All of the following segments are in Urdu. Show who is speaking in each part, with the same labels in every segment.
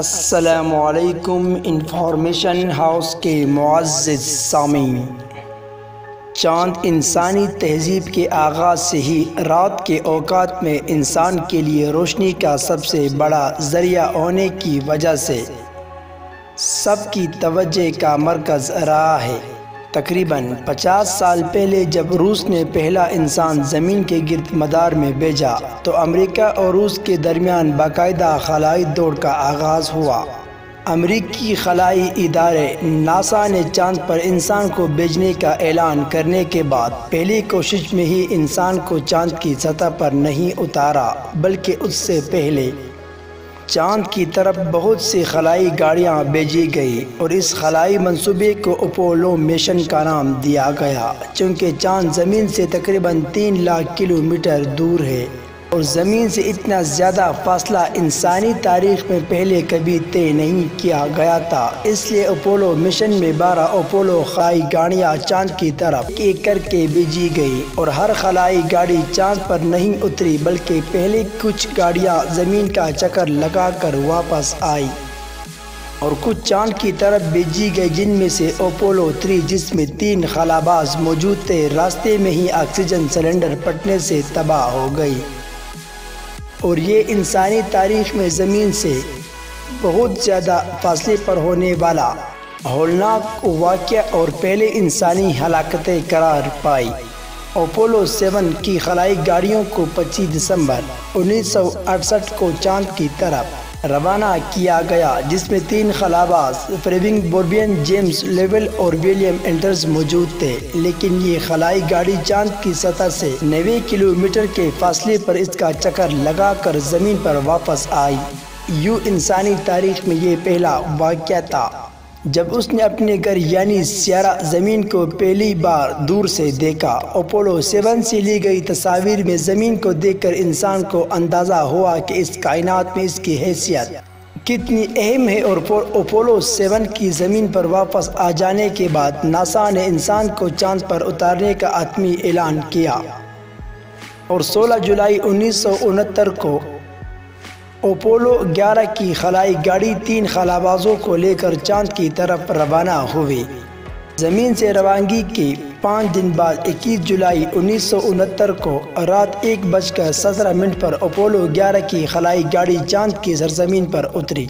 Speaker 1: السلام علیکم انفارمیشن ہاؤس کے معزز سامعین، چاند انسانی تہذیب کے آغاز سے ہی رات کے اوقات میں انسان کے لیے روشنی کا سب سے بڑا ذریعہ ہونے کی وجہ سے سب کی توجہ کا مرکز رہا ہے۔ تقریباً 50 سال پہلے جب روس نے پہلا انسان زمین کے گرد مدار میں بھیجا تو امریکہ اور روس کے درمیان باقاعدہ خلائی دوڑ کا آغاز ہوا۔ امریکی خلائی ادارے ناسا نے چاند پر انسان کو بھیجنے کا اعلان کرنے کے بعد پہلی کوشش میں ہی انسان کو چاند کی سطح پر نہیں اتارا، بلکہ اس سے پہلے چاند کی طرف بہت سی خلائی گاڑیاں بھیجی گئی اور اس خلائی منصوبے کو اپولو مشن کا نام دیا گیا، چونکہ چاند زمین سے تقریباً 3 لاکھ کلومیٹر دور ہے اور زمین سے اتنا زیادہ فاصلہ انسانی تاریخ میں پہلے کبھی طے نہیں کیا گیا تھا۔ اس لیے اپولو مشن میں 12 اپولو خلائی گاڑیاں چاند کی طرف ایک کر کے بھیجی گئی اور ہر خلائی گاڑی چاند پر نہیں اتری، بلکہ پہلے کچھ گاڑیاں زمین کا چکر لگا کر واپس آئی اور کچھ چاند کی طرف بھیجی گئی، جن میں سے اپولو 3 جس میں 3 خلاباز موجود تھے، راستے میں ہی آکسیجن سلنڈر پھٹنے سے تباہ ہو گئی اور یہ انسانی تاریخ میں زمین سے بہت زیادہ فاصلے پر ہونے والا ہولناک واقعہ اور پہلے انسانی ہلاکتیں قرار پائی۔ اپولو 7 کی خلائی گاڑیوں کو 25 دسمبر 1968 کو چاند کی طرف روانہ کیا گیا، جس میں 3 خلاباز فرینک بوربین، جیمز لویل اور ولیم انڈرز موجود تھے، لیکن یہ خلائی گاڑی چاند کی سطح سے 90 کلومیٹر کے فاصلے پر اس کا چکر لگا کر زمین پر واپس آئی۔ یوں انسانی تاریخ میں یہ پہلا واقعہ تھا جب اس نے اپنے گھر یعنی سیارہ زمین کو پہلی بار دور سے دیکھا۔ اپولو 7 سے لی گئی تصاویر میں زمین کو دیکھ کر انسان کو اندازہ ہوا کہ اس کائنات میں اس کی حیثیت کتنی اہم ہے، اور اپولو 7 کی زمین پر واپس آ جانے کے بعد ناسا نے انسان کو چاند پر اتارنے کا حتمی اعلان کیا اور 16 جولائی 1969 کو اپولو 11 کی خلائی گاڑی 3 خلابازوں کو لے کر چاند کی طرف روانہ ہوئی۔ زمین سے روانگی کے 5 دن بعد 21 جولائی 1969 کو رات 1:17 پر اپولو 11 کی خلائی گاڑی چاند کی سرزمین پر اتری۔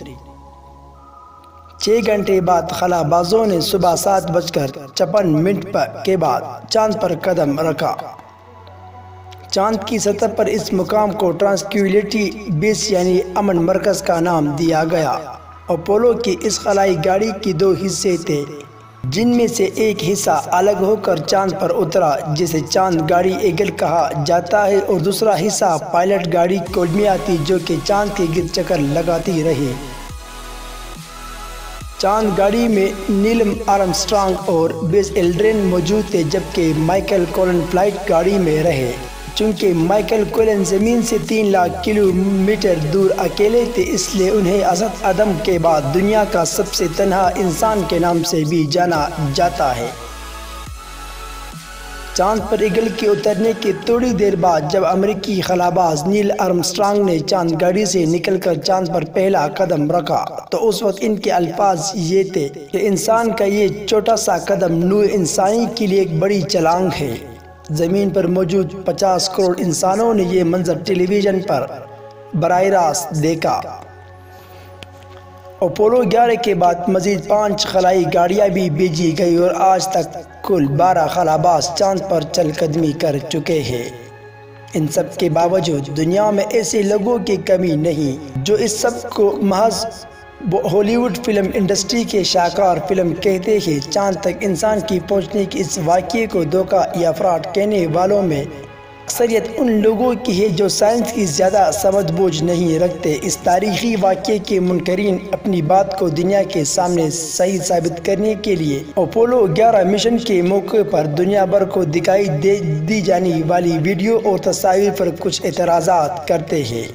Speaker 1: 6 گھنٹے بعد خلابازوں نے صبح 7:56 کے بعد چاند پر قدم رکھا۔ چاند کی سطح پر اس مقام کو ٹرانکویلیٹی بیس یعنی امن مرکز کا نام دیا گیا۔ اپولو کی اس خلائی گاڑی کے 2 حصے تھے، جن میں سے ایک حصہ الگ ہو کر چاند پر اترا، جسے چاند گاڑی ایگل کہا جاتا ہے، اور دوسرا حصہ پائلٹ گاڑی کولمیا تھی، جو کہ چاند کے گرد چکر لگاتی رہی۔ چاند گاڑی میں نیل آرمسٹرانگ اور بز ایلڈرن موجود تھے، جبکہ مائیکل کولن فلائٹ گاڑی میں رہے۔ چونکہ مائیکل کولن زمین سے 3 لاکھ کلومیٹر دور اکیلے تھے، اس لیے انہیں حضرت آدم کے بعد دنیا کا سب سے تنہا انسان کے نام سے بھی جانا جاتا ہے۔ چاند پر ایگل کے اترنے کے تھوڑی دیر بعد جب امریکی خلاباز نیل آرمسٹرانگ نے چاند گاڑی سے نکل کر چاند پر پہلا قدم رکھا تو اس وقت ان کے الفاظ یہ تھے کہ انسان کا یہ چھوٹا سا قدم نوع انسانی کے لیے ایک بڑی چھلانگ ہے۔ زمین پر موجود 50 کروڑ انسانوں نے یہ منظر ٹیلی ویژن پر براہ راست دیکھا۔ اپولو 11 کے بعد مزید 5 خلائی گاڑیاں بھی بھیجی گئی اور آج تک کل 12 خلاباز چاند پر چل قدمی کر چکے ہیں۔ ان سب کے باوجود دنیا میں ایسے لوگوں کی کمی نہیں جو اس سب کو محض ہالی ووڈ فلم انڈسٹری کے شاہکار فلم کہتے ہیں۔ چاند تک انسان کی پہنچنے کے اس واقعے کو دھوکہ یا فراڈ کہنے والوں میں اکثریت ان لوگوں کی ہے جو سائنس کی زیادہ سمجھ بوجھ نہیں رکھتے۔ اس تاریخی واقعے کے منکرین اپنی بات کو دنیا کے سامنے صحیح ثابت کرنے کے لیے اپولو 11 مشن کے موقع پر دنیا بھر کو دکھائی دی جانے والی ویڈیو اور تصاویر پر کچھ اعتراضات کرتے ہیں،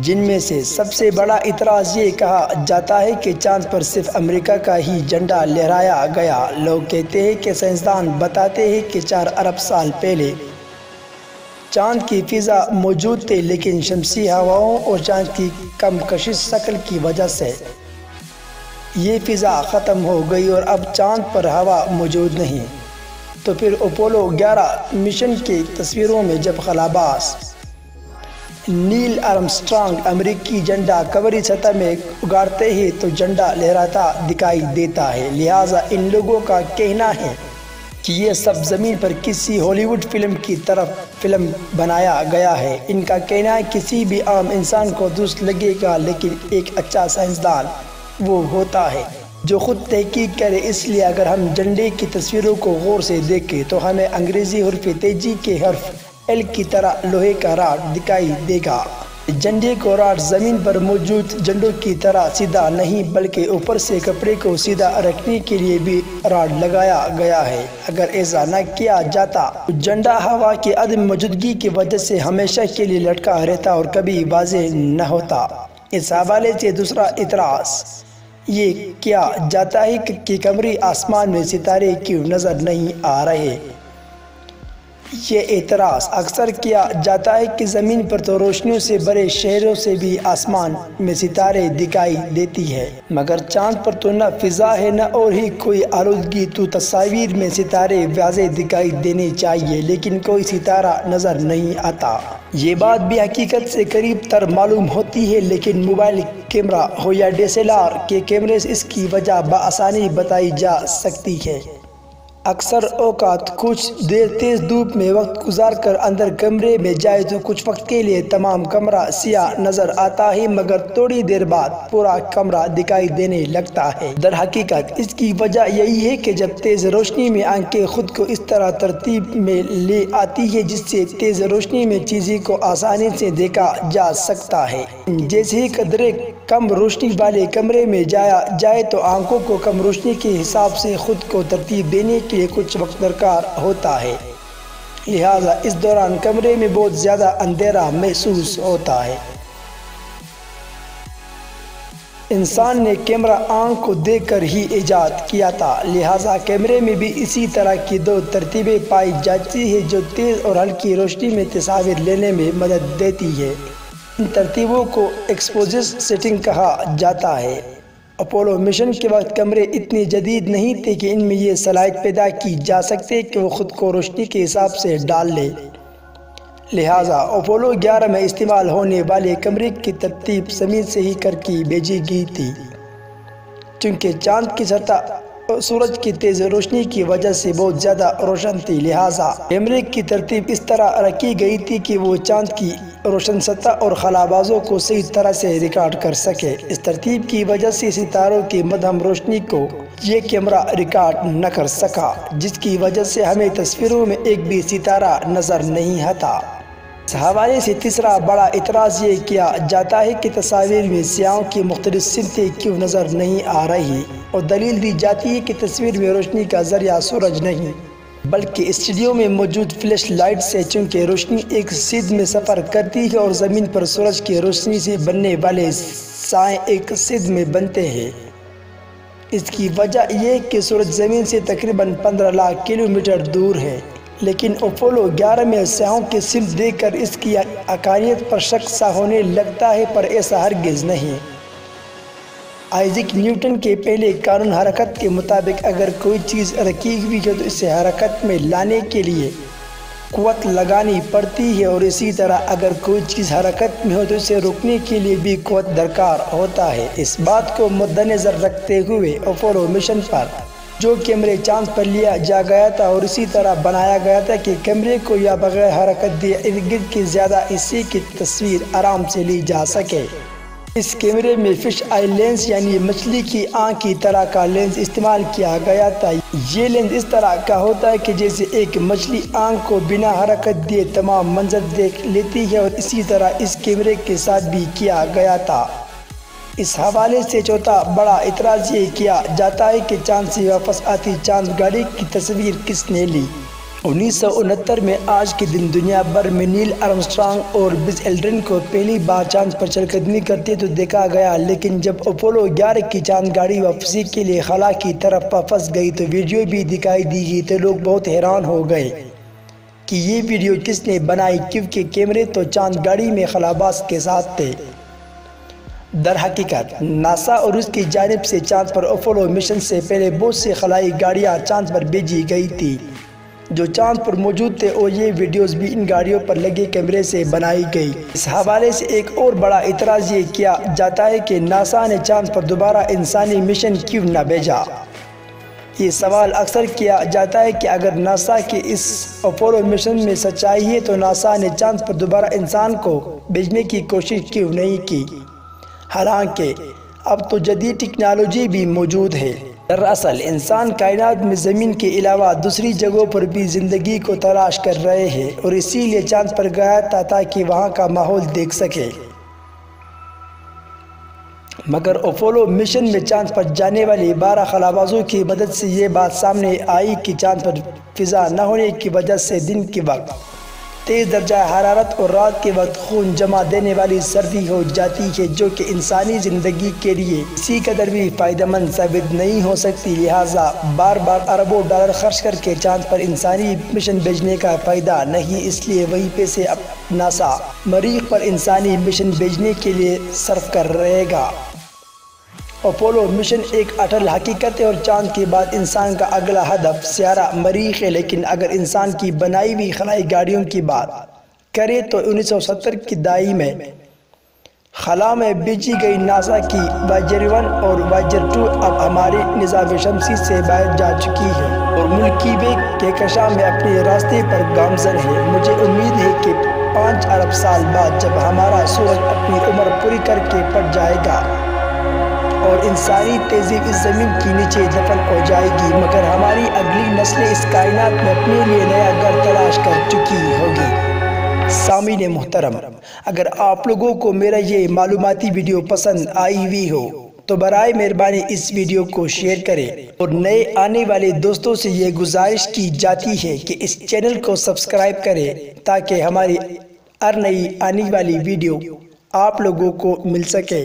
Speaker 1: جن میں سے سب سے بڑا اعتراض یہ کہا جاتا ہے کہ چاند پر صرف امریکہ کا ہی جھنڈا لہرایا گیا۔ لوگ کہتے ہیں کہ سائنسدان بتاتے ہیں کہ 4 ارب سال پہلے چاند کی فضا موجود تھی، لیکن شمسی ہواؤں اور چاند کی کم کشش شکل کی وجہ سے یہ فضا ختم ہو گئی اور اب چاند پر ہوا موجود نہیں۔ تو پھر اپولو 11 مشن کی تصویروں میں جب خلاباز نیل آرمسٹرانگ امریکی جھنڈا قمری سطح میں اگاڑتے ہیں تو جھنڈا لہراتا دکھائی دیتا ہے، لہٰذا ان لوگوں کا کہنا ہے کہ یہ سب زمین پر کسی ہالی ووڈ فلم کی طرف فلم بنایا گیا ہے۔ ان کا کہنا ہے کسی بھی عام انسان کو درست لگے گا، لیکن ایک اچھا سائنسدان وہ ہوتا ہے جو خود تحقیق کرے۔ اس لیے اگر ہم جھنڈے کی تصویروں کو غور سے دیکھیں تو ہمیں انگریزی حرف تیجی کے حرف ایل کی طرح لوہے کا راڈ دکھائی دے گا۔ جھنڈے کو راڈ زمین پر موجود جھنڈوں کی طرح سیدھا نہیں بلکہ اوپر سے کپڑے کو سیدھا رکھنے کے لیے بھی راڈ لگایا گیا ہے۔ اگر ایسا نہ کیا جاتا تو جھنڈا ہوا کی عدم موجودگی کی وجہ سے ہمیشہ کے لیے لٹکا رہتا اور کبھی واضح نہ ہوتا۔ اس حوالے سے دوسرا اعتراض یہ کیا جاتا ہے کہ قمری آسمان میں ستارے کیوں نظر نہیں آ رہے۔ یہ اعتراض اکثر کیا جاتا ہے کہ زمین پر تو روشنیوں سے بڑے شہروں سے بھی آسمان میں ستارے دکھائی دیتی ہے، مگر چاند پر تو نہ فضا ہے نہ اور ہی کوئی آلودگی، تو تصاویر میں ستارے واضح دکھائی دینے چاہیے لیکن کوئی ستارہ نظر نہیں آتا۔ یہ بات بھی حقیقت سے قریب تر معلوم ہوتی ہے، لیکن موبائل کیمرہ ہو یا DSLR کے کیمرے سے اس کی وجہ بآسانی بتائی جا سکتی ہے۔ اکثر اوقات کچھ دیر تیز دھوپ میں وقت گزار کر اندر کمرے میں جائے تو کچھ وقت کے لیے تمام کمرہ سیاہ نظر آتا ہے، مگر تھوڑی دیر بعد پورا کمرہ دکھائی دینے لگتا ہے۔ در حقیقت اس کی وجہ یہی ہے کہ جب تیز روشنی میں آنکھیں خود کو اس طرح ترتیب میں لے آتی ہے جس سے تیز روشنی میں چیزیں کو آسانی سے دیکھا جا سکتا ہے۔ جیسے ہی قدرے کم روشنی والے کمرے میں جایا جائے تو آنکھوں کو کم روشنی کے حساب سے خود کو ترتیب دینے کے لیے کچھ وقت درکار ہوتا ہے، لہذا اس دوران کمرے میں بہت زیادہ اندھیرا محسوس ہوتا ہے۔ انسان نے کیمرہ آنکھ کو دیکھ کر ہی ایجاد کیا تھا، لہذا کیمرے میں بھی اسی طرح کی دو ترتیبیں پائی جاتی ہیں جو تیز اور ہلکی روشنی میں تصاویر لینے میں مدد دیتی ہے۔ ان ترتیبوں کو ایکسپوژر سیٹنگ کہا جاتا ہے۔ اپولو مشن کے وقت کیمرے اتنے جدید نہیں تھے کہ ان میں یہ صلاحیت پیدا کی جا سکتے کہ وہ خود کو روشنی کے حساب سے ڈال لے، لہٰذا اپولو 11 میں استعمال ہونے والے کیمرے کی ترتیب زمین سے ہی کر کے بھیجی گئی تھی۔ چونکہ چاند کی سطح سورج کی تیز روشنی کی وجہ سے بہت زیادہ روشن تھی، لہٰذا کیمرے کی ترتیب اس طرح رکھی گئی تھی کہ وہ چاند کی روشن سطح اور خلابازوں کو صحیح طرح سے ریکارڈ کر سکے۔ اس ترتیب کی وجہ سے ستاروں کی مدھم روشنی کو یہ کیمرہ ریکارڈ نہ کر سکا، جس کی وجہ سے ہمیں تصویروں میں ایک بھی ستارہ نظر نہیں آتا۔ اس حوالے سے تیسرا بڑا اعتراض یہ کیا جاتا ہے کہ تصاویر میں سیاہوں کی مختلف سمتیں کیوں نظر نہیں آ رہی، اور دلیل دی جاتی ہے کہ تصویر میں روشنی کا ذریعہ سورج نہیں بلکہ اسٹوڈیو میں موجود فلیش لائٹ سے، چونکہ روشنی ایک سیدھ میں سفر کرتی ہے اور زمین پر سورج کی روشنی سے بننے والے سائے ایک سیدھ میں بنتے ہیں۔ اس کی وجہ یہ کہ سورج زمین سے تقریباً 15 لاکھ کلومیٹر دور ہے، لیکن اپولو 11 میں سیاہوں کی سمت دیکھ کر اس کی حقانیت پر شک سا ہونے لگتا ہے، پر ایسا ہرگز نہیں۔ آئزیک نیوٹن کے پہلے قانون حرکت کے مطابق اگر کوئی چیز رکھی ہوئی ہے تو اسے حرکت میں لانے کے لیے قوت لگانی پڑتی ہے، اور اسی طرح اگر کوئی چیز حرکت میں ہو تو اسے روکنے کے لیے بھی قوت درکار ہوتا ہے۔ اس بات کو مد نظر رکھتے ہوئے اپولو مشن پر جو کیمرے چاند پر لیا جا گیا تھا اور اسی طرح بنایا گیا تھا کہ کیمرے کو یا بغیر حرکت دیے ارد گرد کے زیادہ حصے کی تصویر آرام سے لی جا سکے۔ اس کیمرے میں فش آئی لینس یعنی مچھلی کی آنکھ کی طرح کا لینس استعمال کیا گیا تھا۔ یہ لینس اس طرح کا ہوتا ہے کہ جیسے ایک مچھلی آنکھ کو بنا حرکت دیے تمام منظر دیکھ لیتی ہے، اور اسی طرح اس کیمرے کے ساتھ بھی کیا گیا تھا۔ اس حوالے سے چوتھا بڑا اعتراض یہ کیا جاتا ہے کہ چاند سے واپس آتی چاند گاڑی کی تصویر کس نے لی۔ 1969 میں آج کے دن دنیا بھر میں نیل آرمسٹرانگ اور بز ایلڈرن کو پہلی بار چاند پر چل قدمی کرتے تو دیکھا گیا، لیکن جب اپولو 11 کی چاند گاڑی واپسی کے لیے خلا کی طرف واپس گئی تو ویڈیو بھی دکھائی دی گئی تو لوگ بہت حیران ہو گئے۔ کہ یہ ویڈیو کس نے بنائی، کیونکہ کیمرے تو چاند گاڑی میں خلاباز کے ساتھ تھے۔ در حقیقت ناسا اور اس کی جانب سے چاند پر اپولو مشن سے پہلے بہت سی خلائی گاڑیاں چاند پر بھیجی گئی تھی جو چاند پر موجود تھے، اور یہ ویڈیوز بھی ان گاڑیوں پر لگے کیمرے سے بنائی گئی۔ اس حوالے سے ایک اور بڑا اعتراض یہ کیا جاتا ہے کہ ناسا نے چاند پر دوبارہ انسانی مشن کیوں نہ بھیجا۔ یہ سوال اکثر کیا جاتا ہے کہ اگر ناسا کے اس اپولو مشن میں سچائی ہے تو ناسا نے چاند پر دوبارہ انسان کو بھیجنے کی کوشش کیوں نہیں کی، حالانکہ اب تو جدید ٹیکنالوجی بھی موجود ہے۔ دراصل انسان کائنات میں زمین کے علاوہ دوسری جگہوں پر بھی زندگی کو تلاش کر رہے ہیں، اور اسی لیے چاند پر گیا تھا تاکہ وہاں کا ماحول دیکھ سکے۔ مگر اپولو مشن میں چاند پر جانے والے 12 خلابازوں کی مدد سے یہ بات سامنے آئی کہ چاند پر فضا نہ ہونے کی وجہ سے دن کے وقت تیز درجہ حرارت اور رات کے وقت خون جما دینے والی سردی ہو جاتی ہے، جو کہ انسانی زندگی کے لیے کسی قدر بھی فائدہ مند ثابت نہیں ہو سکتی۔ لہٰذا بار بار اربوں ڈالر خرچ کر کے چاند پر انسانی مشن بھیجنے کا فائدہ نہیں، اس لیے وہی پیسے اب ناسا مریخ پر انسانی مشن بھیجنے کے لیے صرف کر رہے گا۔ اپولو مشن ایک اٹل حقیقت ہے، اور چاند کے بعد انسان کا اگلا ہدف سیارہ مریخ ہے۔ لیکن اگر انسان کی بنائی ہوئی خلائی گاڑیوں کی بات کریں تو 1970 کی دہائی میں خلا میں بھیجی گئی ناسا کی وایجر 1 اور وایجر 2 اب ہمارے نظام شمسی سے باہر جا چکی ہے اور ملکی وے کہکشاں میں اپنے راستے پر گامزن ہے۔ مجھے امید ہے کہ 5 ارب سال بعد جب ہمارا سورج اپنی عمر پوری کر کے پٹ جائے گا اور انسانی تہذیب اس زمین کے نیچے دفن ہو جائے گی، مگر ہماری اگلی نسلیں اس کائنات میں اپنے لیے نیا گھر تلاش کر چکی ہوگی۔ سامعین محترم، اگر آپ لوگوں کو میرا یہ معلوماتی ویڈیو پسند آئی ہوئی ہو تو برائے مہربانی اس ویڈیو کو شیئر کریں، اور نئے آنے والے دوستوں سے یہ گزارش کی جاتی ہے کہ اس چینل کو سبسکرائب کریں تاکہ ہماری ہر نئی آنے والی ویڈیو آپ لوگوں کو مل سکے۔